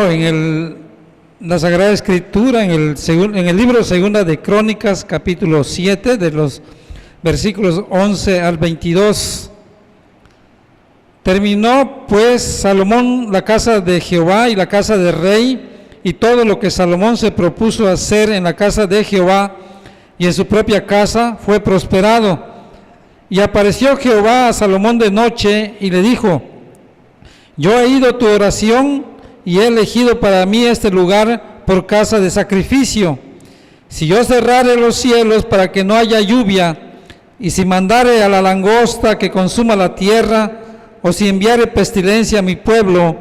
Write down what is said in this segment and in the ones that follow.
leo en la Sagrada Escritura, en el libro Segunda de Crónicas, capítulo 7, de los versículos 11 al 22. Terminó pues Salomón la casa de Jehová y la casa del rey, y todo lo que Salomón se propuso hacer en la casa de Jehová y en su propia casa fue prosperado. Y apareció Jehová a Salomón de noche y le dijo: yo he oído tu oración y he elegido para mí este lugar por casa de sacrificio. Si yo cerrare los cielos para que no haya lluvia, y si mandare a la langosta que consuma la tierra, o si enviare pestilencia a mi pueblo,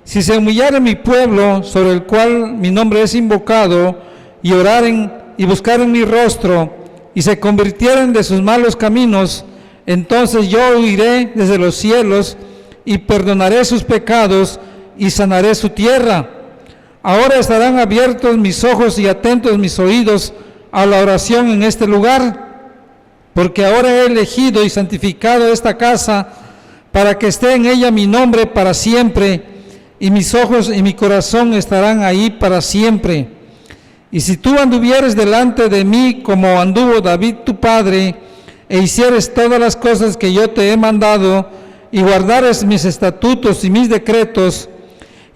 si se humillare mi pueblo, sobre el cual mi nombre es invocado, y oraren y buscaren mi rostro, y se convirtieren de sus malos caminos, entonces yo oiré desde los cielos, y perdonaré sus pecados, y sanaré su tierra. Ahora estarán abiertos mis ojos y atentos mis oídos a la oración en este lugar, porque ahora he elegido y santificado esta casa, para que esté en ella mi nombre para siempre, y mis ojos y mi corazón estarán ahí para siempre. Y si tú anduvieres delante de mí como anduvo David tu padre, e hicieres todas las cosas que yo te he mandado, y guardares mis estatutos y mis decretos,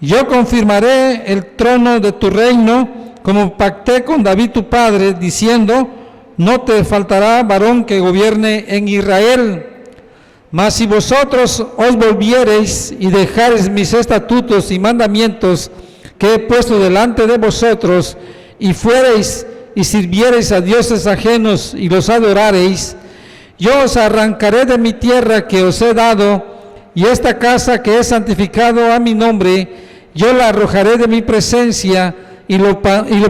yo confirmaré el trono de tu reino, como pacté con David tu padre, diciendo: no te faltará varón que gobierne en Israel. Mas si vosotros os volviereis y dejareis mis estatutos y mandamientos que he puesto delante de vosotros, y fuereis y sirviereis a dioses ajenos y los adorareis, yo os arrancaré de mi tierra que os he dado, y esta casa que he santificado a mi nombre, yo la arrojaré de mi presencia, y lo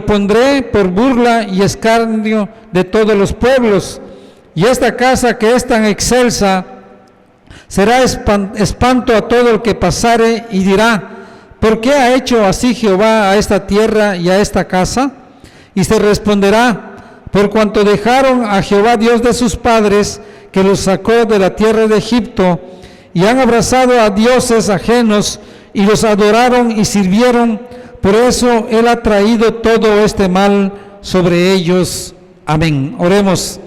pondré por burla y escarnio de todos los pueblos. Y esta casa que es tan excelsa será espanto a todo el que pasare, y dirá: ¿por qué ha hecho así Jehová a esta tierra y a esta casa? Y se responderá: por cuanto dejaron a Jehová Dios de sus padres, que los sacó de la tierra de Egipto, y han abrazado a dioses ajenos, y los adoraron y sirvieron, por eso Él ha traído todo este mal sobre ellos. Amén. Oremos.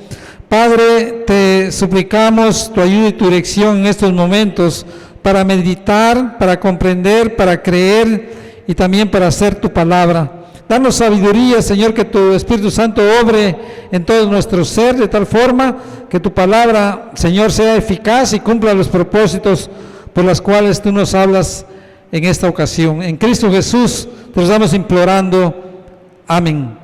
Padre, te suplicamos tu ayuda y tu dirección en estos momentos para meditar, para comprender, para creer y también para hacer tu palabra. Danos sabiduría, Señor, que tu Espíritu Santo obre en todo nuestro ser de tal forma que tu palabra, Señor, sea eficaz y cumpla los propósitos por los cuales tú nos hablas en esta ocasión. En Cristo Jesús te lo estamos implorando. Amén.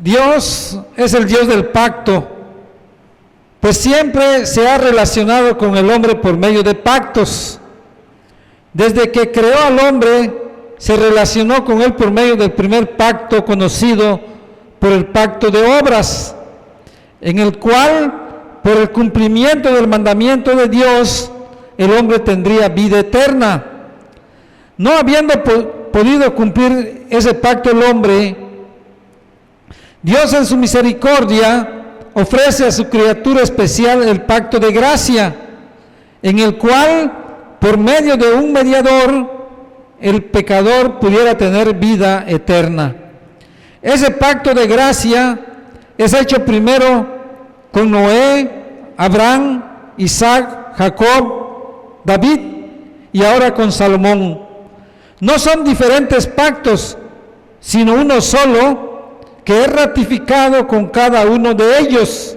Dios es el Dios del pacto, pues siempre se ha relacionado con el hombre por medio de pactos. Desde que creó al hombre, se relacionó con él por medio del primer pacto conocido por el pacto de obras, en el cual, por el cumplimiento del mandamiento de Dios, el hombre tendría vida eterna. No habiendo podido cumplir ese pacto el hombre, Dios en su misericordia ofrece a su criatura especial el pacto de gracia, en el cual, por medio de un mediador, el pecador pudiera tener vida eterna. Ese pacto de gracia es hecho primero con Noé, Abraham, Isaac, Jacob, David y ahora con Salomón. No son diferentes pactos, sino uno solo, que es ratificado con cada uno de ellos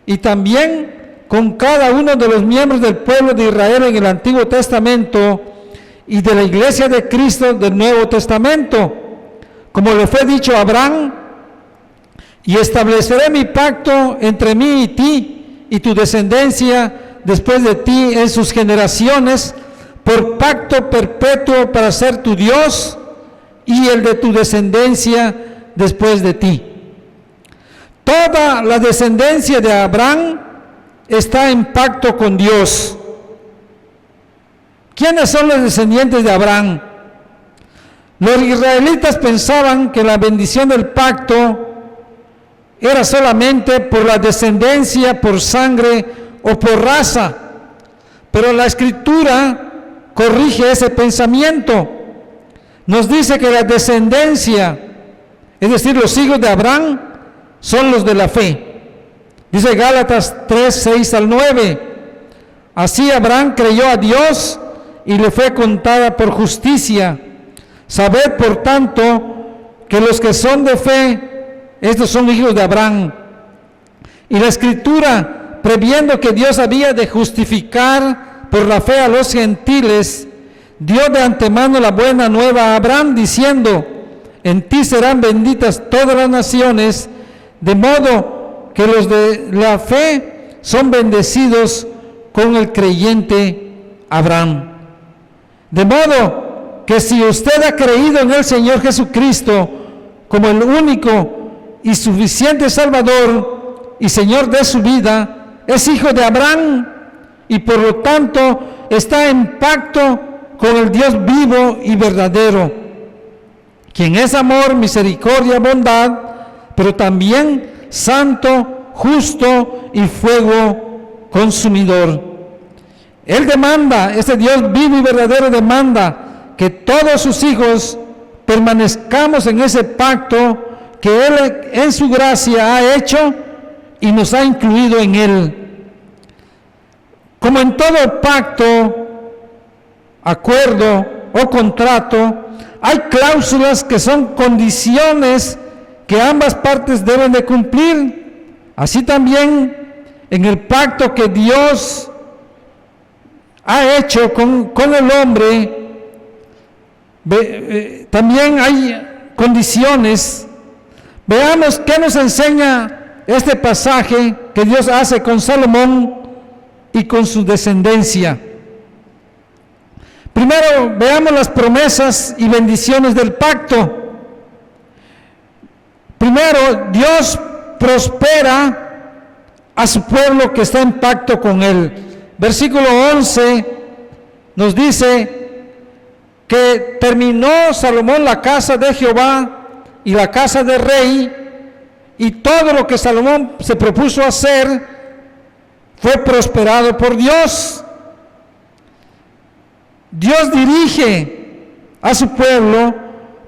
y también con cada uno de los miembros del pueblo de Israel en el Antiguo Testamento y de la Iglesia de Cristo del Nuevo Testamento, como le fue dicho a Abraham: y estableceré mi pacto entre mí y ti y tu descendencia después de ti en sus generaciones, por pacto perpetuo para ser tu Dios y el de tu descendencia después de ti. Toda la descendencia de Abraham está en pacto con Dios. ¿Quiénes son los descendientes de Abraham? Los israelitas pensaban que la bendición del pacto era solamente por la descendencia, por sangre o por raza, pero la Escritura corrige ese pensamiento. Nos dice que la descendencia, es decir, los hijos de Abraham, son los de la fe. Dice Gálatas 3, 6 al 9. Así Abraham creyó a Dios y le fue contada por justicia. Sabed, por tanto, que los que son de fe, estos son hijos de Abraham. Y la Escritura, previendo que Dios había de justificar por la fe a los gentiles, dio de antemano la buena nueva a Abraham, diciendo: en ti serán benditas todas las naciones, de modo que los de la fe son bendecidos con el creyente Abraham. De modo que si usted ha creído en el Señor Jesucristo como el único y suficiente Salvador y Señor de su vida, es hijo de Abraham y por lo tanto está en pacto con el Dios vivo y verdadero, quien es amor, misericordia, bondad, pero también santo, justo y fuego consumidor. Él demanda, este Dios vivo y verdadero demanda que todos sus hijos permanezcamos en ese pacto que Él en su gracia ha hecho y nos ha incluido en Él. Como en todo pacto, acuerdo o contrato, hay cláusulas que son condiciones que ambas partes deben de cumplir. Así también en el pacto que Dios ha hecho con el hombre, también hay condiciones. Veamos qué nos enseña este pasaje que Dios hace con Salomón y con su descendencia. Primero, veamos las promesas y bendiciones del pacto. Primero, Dios prospera a su pueblo que está en pacto con Él. Versículo 11 nos dice que terminó Salomón la casa de Jehová y la casa del rey, y todo lo que Salomón se propuso hacer fue prosperado por Dios. Dios dirige a su pueblo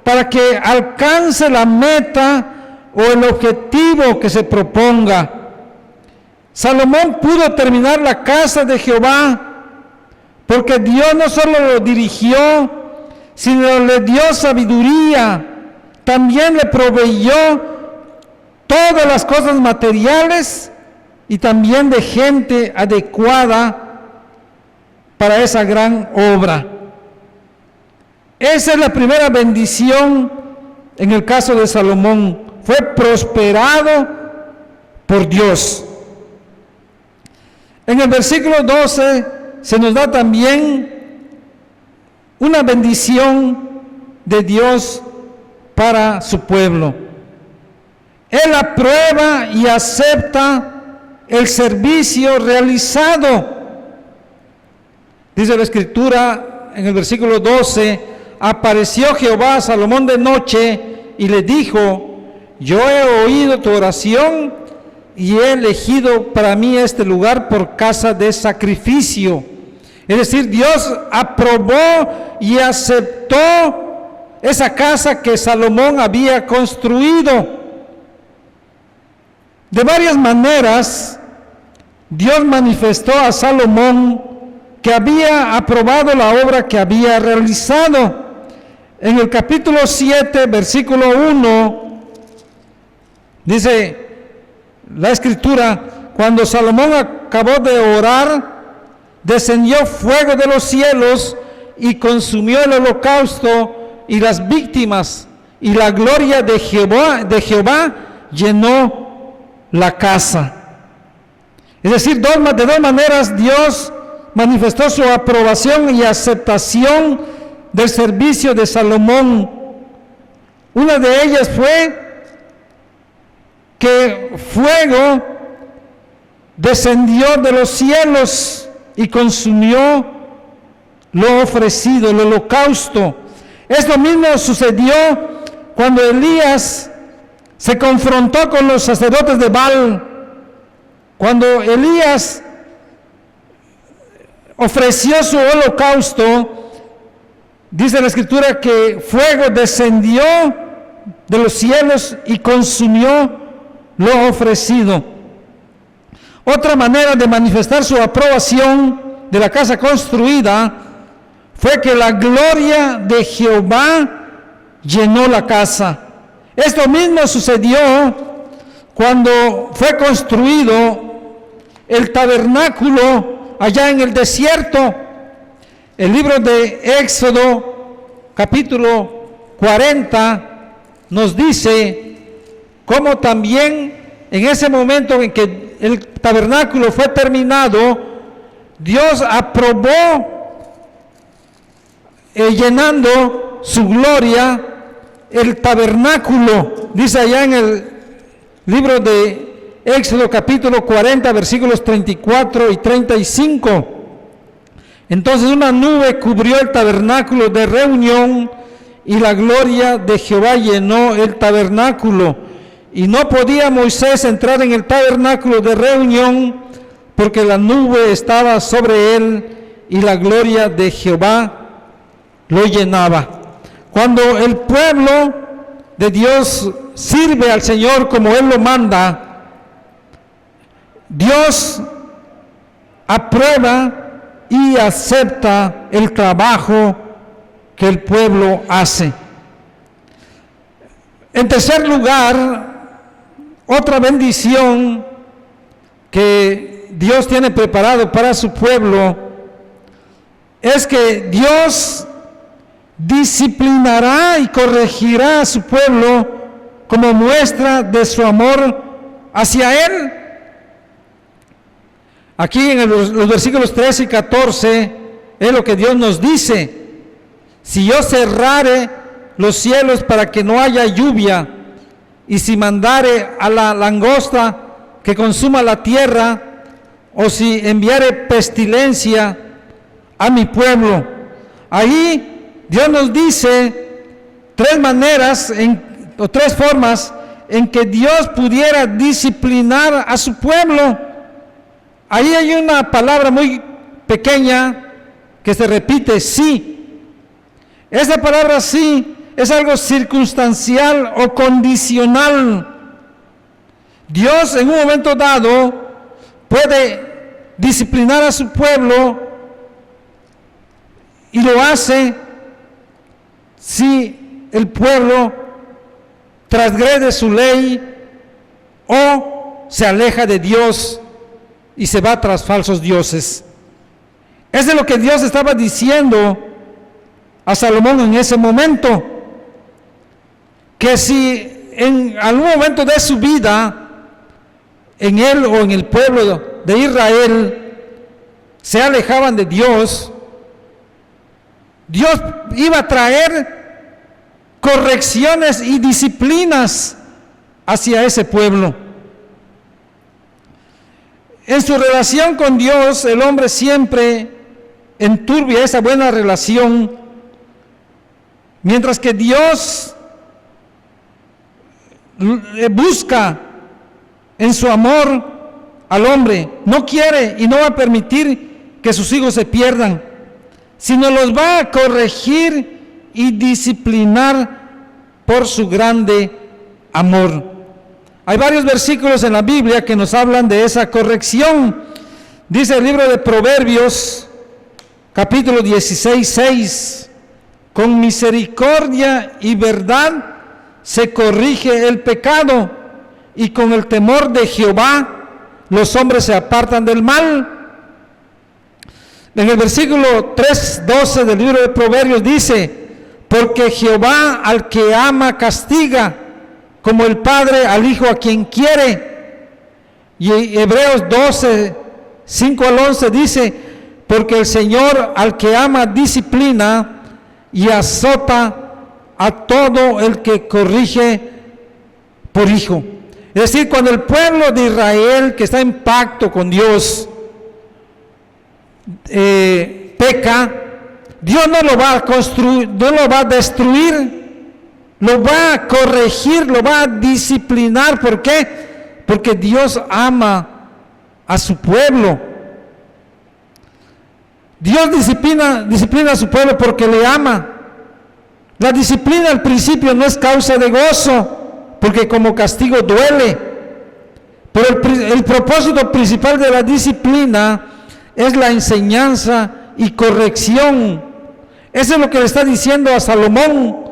para que alcance la meta o el objetivo que se proponga. Salomón pudo terminar la casa de Jehová porque Dios no solo lo dirigió, sino le dio sabiduría, también le proveyó todas las cosas materiales y también de gente adecuada para esa gran obra. Esa es la primera bendición en el caso de Salomón. Fue prosperado por Dios. En el versículo 12 se nos da también una bendición de Dios para su pueblo. Él aprueba y acepta el servicio realizado. Dice la Escritura en el versículo 12: apareció Jehová a Salomón de noche y le dijo: yo he oído tu oración y he elegido para mí este lugar por casa de sacrificio. Es decir, Dios aprobó y aceptó esa casa que Salomón había construido. De varias maneras, Dios manifestó a Salomón que había aprobado la obra que había realizado. En el capítulo 7, versículo 1, dice la Escritura: cuando Salomón acabó de orar, descendió fuego de los cielos y consumió el holocausto y las víctimas, y la gloria de Jehová llenó la casa. Es decir, de dos maneras Dios manifestó su aprobación y aceptación del servicio de Salomón. Una de ellas fue que fuego descendió de los cielos y consumió lo ofrecido, el holocausto. Esto mismo sucedió cuando Elías se confrontó con los sacerdotes de Baal. Cuando Elías ofreció su holocausto, dice la Escritura que fuego descendió de los cielos y consumió lo ofrecido. Otra manera de manifestar su aprobación de la casa construida fue que la gloria de Jehová llenó la casa. Esto mismo sucedió cuando fue construido el tabernáculo allá en el desierto. El libro de Éxodo, capítulo 40, nos dice cómo también en ese momento en que el tabernáculo fue terminado, Dios aprobó llenando su gloria el tabernáculo. Dice allá en el libro de Éxodo capítulo 40, versículos 34 y 35. Entonces una nube cubrió el tabernáculo de reunión y la gloria de Jehová llenó el tabernáculo. Y no podía Moisés entrar en el tabernáculo de reunión porque la nube estaba sobre él y la gloria de Jehová lo llenaba. Cuando el pueblo de Dios sirve al Señor como Él lo manda, Dios aprueba y acepta el trabajo que el pueblo hace. En tercer lugar, otra bendición que Dios tiene preparado para su pueblo es que Dios disciplinará y corregirá a su pueblo como muestra de su amor hacia Él. Aquí en los versículos 13 y 14 es lo que Dios nos dice: si yo cerrare los cielos para que no haya lluvia, y si mandare a la langosta que consuma la tierra, o si enviare pestilencia a mi pueblo. Ahí Dios nos dice tres maneras o tres formas en que Dios pudiera disciplinar a su pueblo. Ahí hay una palabra muy pequeña que se repite: sí. Esa palabra sí es algo circunstancial o condicional. Dios en un momento dado puede disciplinar a su pueblo y lo hace si el pueblo transgrede su ley o se aleja de Dios y se va tras falsos dioses. Es de lo que Dios estaba diciendo a Salomón en ese momento, que si en algún momento de su vida, en él o en el pueblo de Israel, se alejaban de Dios, Dios iba a traer correcciones y disciplinas hacia ese pueblo. En su relación con Dios, el hombre siempre enturbia esa buena relación, mientras que Dios busca en su amor al hombre. No quiere y no va a permitir que sus hijos se pierdan, sino los va a corregir y disciplinar por su grande amor. Hay varios versículos en la Biblia que nos hablan de esa corrección. Dice el libro de Proverbios, capítulo 16, 6: con misericordia y verdad se corrige el pecado, y con el temor de Jehová los hombres se apartan del mal. En el versículo 3:12 del libro de Proverbios dice: porque Jehová al que ama castiga, como el padre al hijo a quien quiere. Y Hebreos 12, 5 al 11 dice: porque el Señor al que ama disciplina y azota a todo el que corrige por hijo. Es decir, cuando el pueblo de Israel, que está en pacto con Dios, peca, Dios no lo va a construir, no lo va a destruir, lo va a corregir, lo va a disciplinar. ¿Por qué? Porque Dios ama a su pueblo. Dios disciplina a su pueblo porque le ama. La disciplina al principio no es causa de gozo, porque como castigo duele. Pero el propósito principal de la disciplina es la enseñanza y corrección. Eso es lo que le está diciendo a Salomón.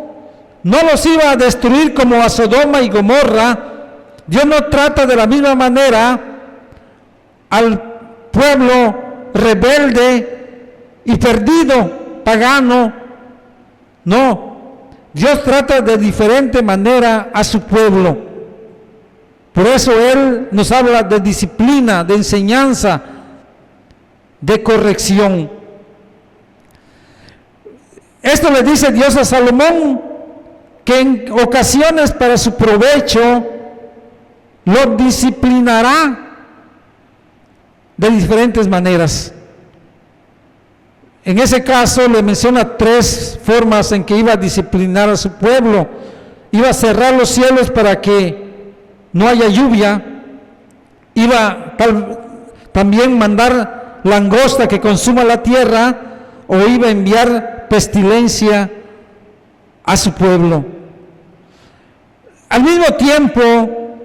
No los iba a destruir como a Sodoma y Gomorra. Dios no trata de la misma manera al pueblo rebelde y perdido, pagano. No, Dios trata de diferente manera a su pueblo. Por eso Él nos habla de disciplina, de enseñanza, de corrección. Esto le dice Dios a Salomón, que en ocasiones para su provecho lo disciplinará de diferentes maneras. En ese caso le menciona 3 formas en que iba a disciplinar a su pueblo. Iba a cerrar los cielos para que no haya lluvia. Iba también mandar langosta que consuma la tierra, o iba a enviar pestilencia a su pueblo. Al mismo tiempo,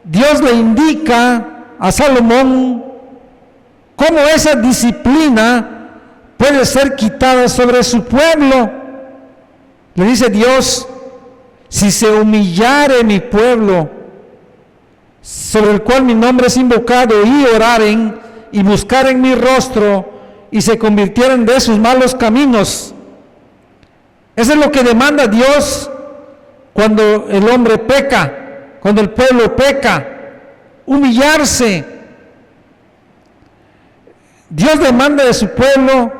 Dios le indica a Salomón cómo esa disciplina puede ser quitada sobre su pueblo. Le dice Dios: si se humillare mi pueblo, sobre el cual mi nombre es invocado, y oraren y buscaren mi rostro, y se convirtieren de sus malos caminos. Eso es lo que demanda Dios cuando el hombre peca, cuando el pueblo peca: humillarse. Dios demanda de su pueblo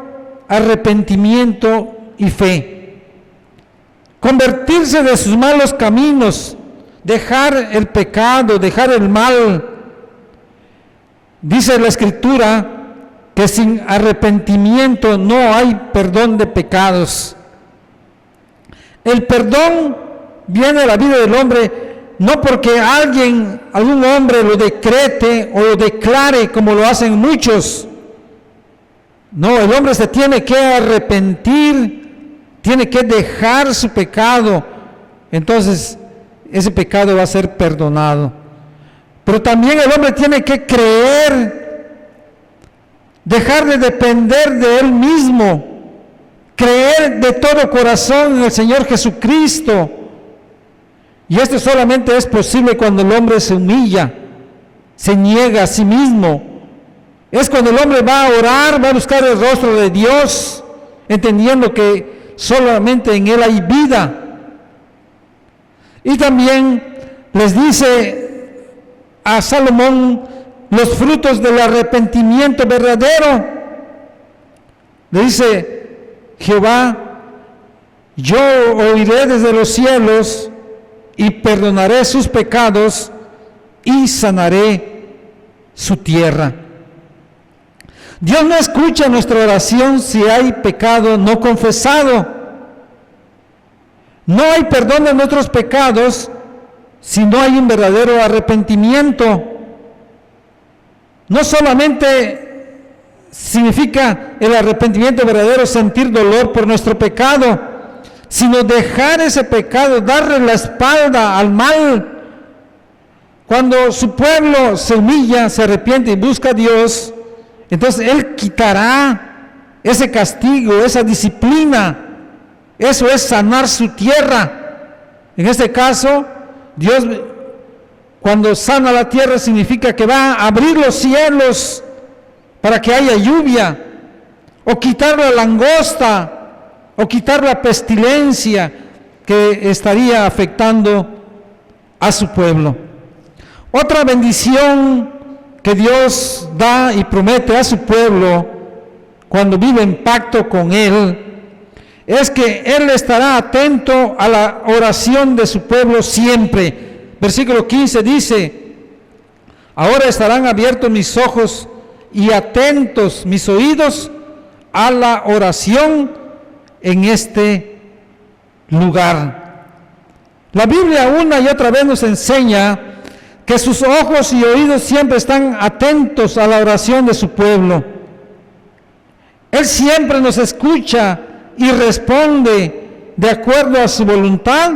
arrepentimiento y fe, convertirse de sus malos caminos, dejar el pecado, dejar el mal. Dice la Escritura que sin arrepentimiento no hay perdón de pecados. El perdón viene a la vida del hombre no porque algún hombre lo decrete o lo declare como lo hacen muchos. No, el hombre se tiene que arrepentir, tiene que dejar su pecado. Entonces ese pecado va a ser perdonado. Pero también el hombre tiene que creer, dejar de depender de él mismo, creer de todo corazón en el Señor Jesucristo. Y esto solamente es posible cuando el hombre se humilla, se niega a sí mismo. Es cuando el hombre va a orar, va a buscar el rostro de Dios, entendiendo que solamente en Él hay vida. Y también les dice a Salomón los frutos del arrepentimiento verdadero. Le dice Jehová: yo oiré desde los cielos y perdonaré sus pecados y sanaré su tierra. Dios no escucha nuestra oración si hay pecado no confesado. No hay perdón de nuestros pecados si no hay un verdadero arrepentimiento. No solamente significa el arrepentimiento verdadero sentir dolor por nuestro pecado, sino dejar ese pecado, darle la espalda al mal. Cuando su pueblo se humilla, se arrepiente y busca a Dios, entonces Él quitará ese castigo, esa disciplina. Eso es sanar su tierra. En este caso, Dios, cuando sana la tierra, significa que va a abrir los cielos para que haya lluvia, o quitar la langosta, o quitar la pestilencia que estaría afectando a su pueblo. Otra bendición que Dios da y promete a su pueblo cuando vive en pacto con Él, es que Él estará atento a la oración de su pueblo siempre. Versículo 15 dice: ahora estarán abiertos mis ojos y atentos mis oídos a la oración en este lugar. La Biblia una y otra vez nos enseña que sus ojos y oídos siempre están atentos a la oración de su pueblo. Él siempre nos escucha y responde de acuerdo a su voluntad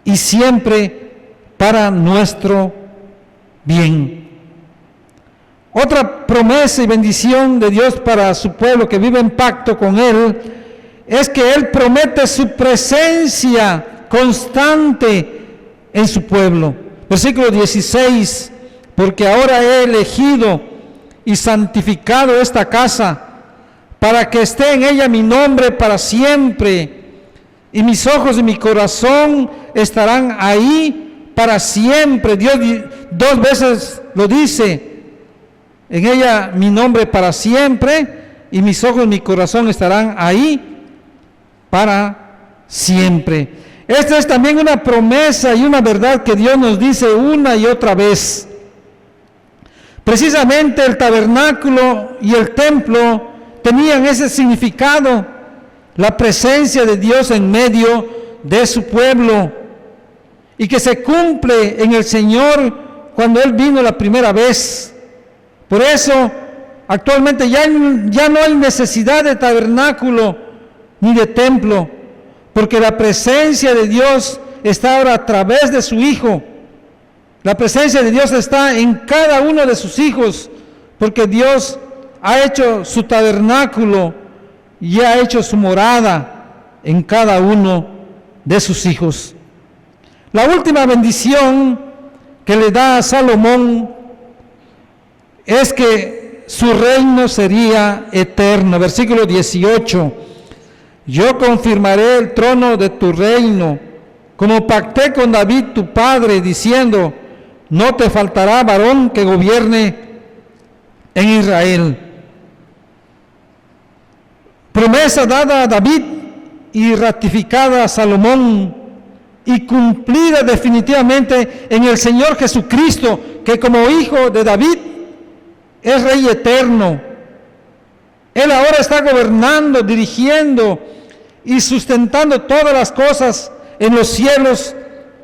y siempre para nuestro bien. Otra promesa y bendición de Dios para su pueblo que vive en pacto con Él es que Él promete su presencia constante en su pueblo. Versículo 16, porque ahora he elegido y santificado esta casa para que esté en ella mi nombre para siempre, y mis ojos y mi corazón estarán ahí para siempre. Dios 2 veces lo dice, en ella mi nombre para siempre, y mis ojos y mi corazón estarán ahí para siempre. Esta es también una promesa y una verdad que Dios nos dice una y otra vez. Precisamente el tabernáculo y el templo tenían ese significado, la presencia de Dios en medio de su pueblo, y que se cumple en el Señor cuando Él vino la primera vez. Por eso, actualmente ya no hay necesidad de tabernáculo ni de templo, porque la presencia de Dios está ahora a través de su Hijo. La presencia de Dios está en cada uno de sus hijos, porque Dios ha hecho su tabernáculo y ha hecho su morada en cada uno de sus hijos. La última bendición que le da a Salomón es que su reino sería eterno. Versículo 18, yo confirmaré el trono de tu reino, como pacté con David tu padre, diciendo, no te faltará varón que gobierne en Israel. Promesa dada a David y ratificada a Salomón y cumplida definitivamente en el Señor Jesucristo, que como hijo de David es Rey eterno. Él ahora está gobernando, dirigiendo y sustentando todas las cosas en los cielos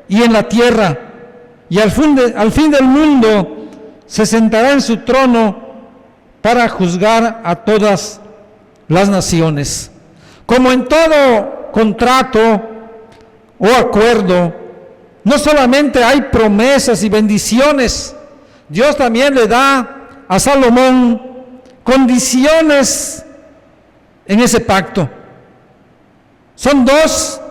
y en la tierra. Y al fin del mundo se sentará en su trono para juzgar a todas las naciones. Como en todo contrato o acuerdo, no solamente hay promesas y bendiciones, Dios también le da a Salomón condiciones en ese pacto. Son 2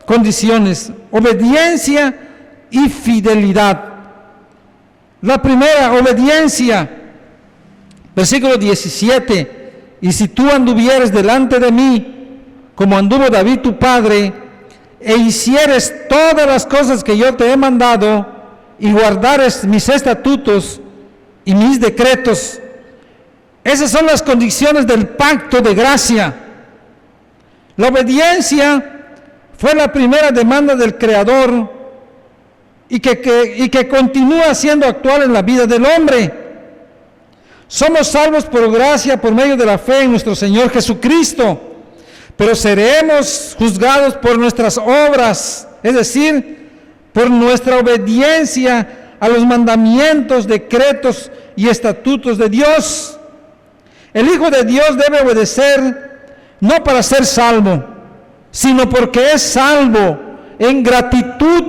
condiciones: obediencia y fidelidad. La primera, obediencia. Versículo 17, y si tú anduvieres delante de mí, como anduvo David tu padre, e hicieres todas las cosas que yo te he mandado, y guardares mis estatutos y mis decretos. Esas son las condiciones del pacto de gracia. La obediencia fue la primera demanda del Creador y que continúa siendo actual en la vida del hombre. Somos salvos por gracia por medio de la fe en nuestro Señor Jesucristo, pero seremos juzgados por nuestras obras, es decir, por nuestra obediencia a los mandamientos, decretos y estatutos de Dios. El Hijo de Dios debe obedecer no para ser salvo, sino porque es salvo en gratitud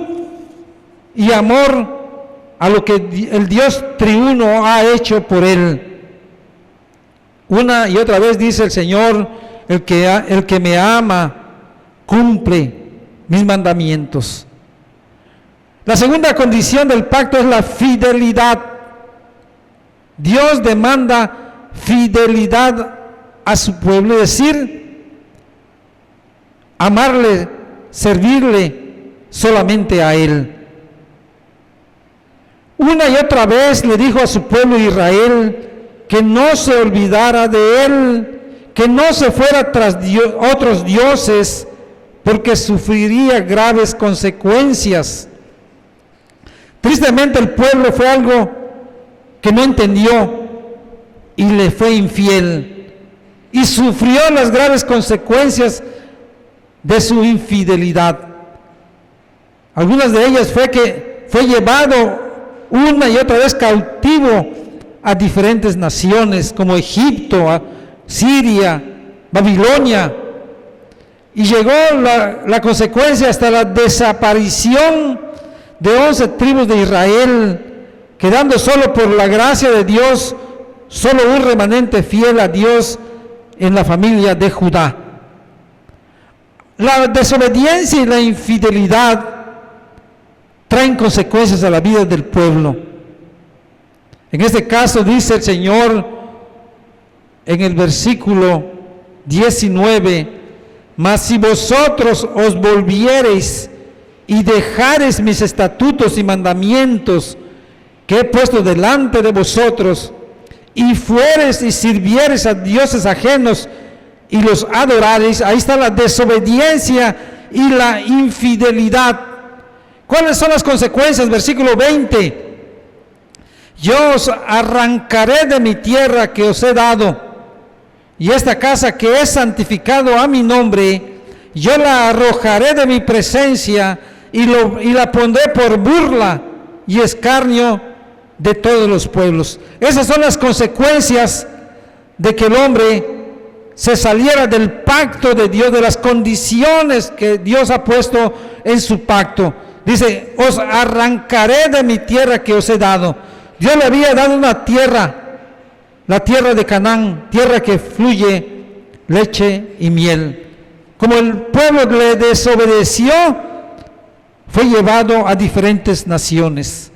y amor a lo que el Dios triuno ha hecho por él. Una y otra vez dice el Señor, el que me ama cumple mis mandamientos. La segunda condición del pacto es la fidelidad. Dios demanda fidelidad a su pueblo, es decir, amarle, servirle solamente a Él. Una y otra vez le dijo a su pueblo Israel que no se olvidara de Él, que no se fuera tras otros dioses, porque sufriría graves consecuencias. Tristemente el pueblo fue algo que no entendió y le fue infiel, y sufrió las graves consecuencias de su infidelidad. Algunas de ellas fue que fue llevado una y otra vez cautivo a diferentes naciones como Egipto, Siria Babilonia, y llegó la consecuencia hasta la desaparición de 11 tribus de Israel, quedando solo por la gracia de Dios, solo un remanente fiel a Dios en la familia de Judá. La desobediencia y la infidelidad traen consecuencias a la vida del pueblo. En este caso dice el Señor en el versículo 19: mas si vosotros os volviereis y dejareis mis estatutos y mandamientos que he puesto delante de vosotros, y fuereis y sirviereis a dioses ajenos y los adorareis, ahí está la desobediencia y la infidelidad. ¿Cuáles son las consecuencias? Versículo 20: yo os arrancaré de mi tierra que os he dado, y esta casa que he santificado a mi nombre, yo la arrojaré de mi presencia y la pondré por burla y escarnio de todos los pueblos. Esas son las consecuencias de que el hombre se saliera del pacto de Dios, de las condiciones que Dios ha puesto en su pacto. Dice: os arrancaré de mi tierra que os he dado. Dios le había dado una tierra, la tierra de Canaán, tierra que fluye leche y miel. Como el pueblo le desobedeció, fue llevado a diferentes naciones.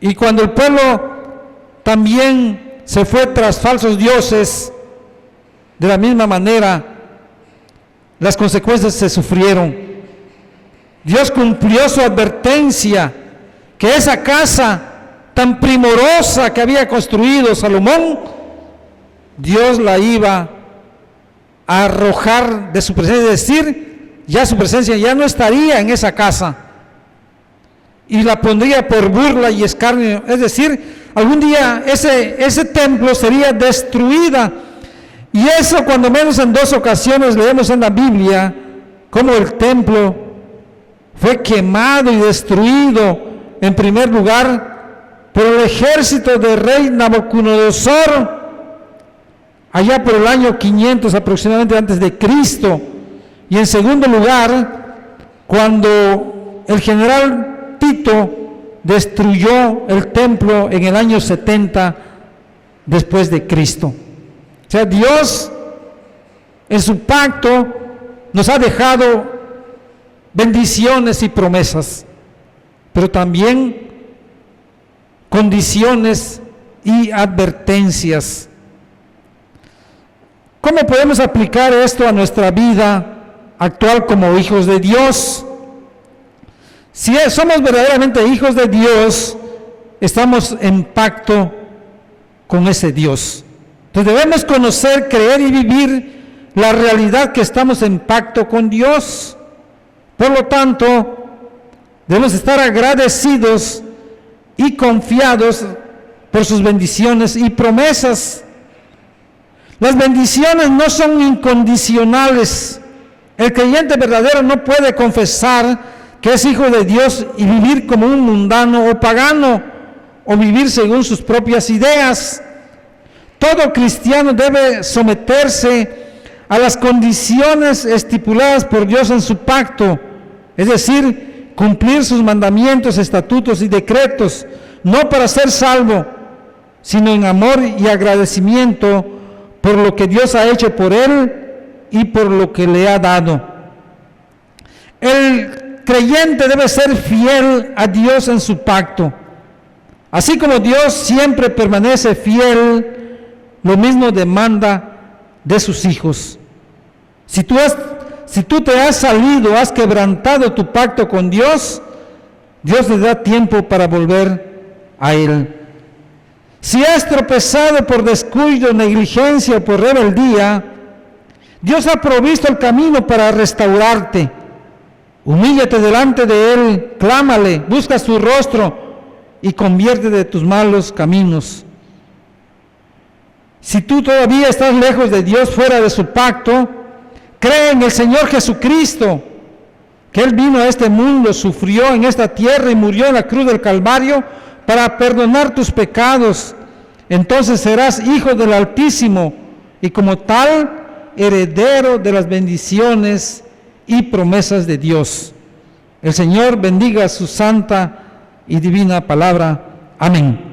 Y cuando el pueblo también se fue tras falsos dioses, de la misma manera, las consecuencias se sufrieron. Dios cumplió su advertencia, que esa casa tan primorosa que había construido Salomón, Dios la iba a arrojar de su presencia, es decir, ya su presencia ya no estaría en esa casa, y la pondría por burla y escarnio, es decir, algún día ese templo sería destruida. Y eso cuando menos en 2 ocasiones leemos en la Biblia cómo el templo fue quemado y destruido, en primer lugar por el ejército del rey Nabucodonosor, allá por el año 500 aproximadamente antes de Cristo, y en segundo lugar cuando el general Tito destruyó el templo en el año 70 después de Cristo. O sea, Dios en su pacto nos ha dejado bendiciones y promesas, pero también condiciones y advertencias. ¿Cómo podemos aplicar esto a nuestra vida actual como hijos de Dios? Si somos verdaderamente hijos de Dios, estamos en pacto con ese Dios. Entonces debemos conocer, creer y vivir la realidad que estamos en pacto con Dios. Por lo tanto, debemos estar agradecidos y confiados por sus bendiciones y promesas. Las bendiciones no son incondicionales. El creyente verdadero no puede confesar que es hijo de Dios y vivir como un mundano o pagano, o vivir según sus propias ideas. Todo cristiano debe someterse a las condiciones estipuladas por Dios en su pacto, es decir, cumplir sus mandamientos, estatutos y decretos, no para ser salvo, sino en amor y agradecimiento por lo que Dios ha hecho por él y por lo que le ha dado. El creyente debe ser fiel a Dios en su pacto. Así como Dios siempre permanece fiel, lo mismo demanda de sus hijos. Si tú te has salido, has quebrantado tu pacto con Dios, Dios le da tiempo para volver a Él. Si has tropezado por descuido, negligencia o por rebeldía, Dios ha provisto el camino para restaurarte. Humíllate delante de Él, clámale, busca su rostro y convierte de tus malos caminos. Si tú todavía estás lejos de Dios, fuera de su pacto, cree en el Señor Jesucristo, que Él vino a este mundo, sufrió en esta tierra y murió en la cruz del Calvario para perdonar tus pecados. Entonces serás hijo del Altísimo y como tal heredero de las bendiciones y promesas de Dios. El Señor bendiga su santa y divina palabra. Amén.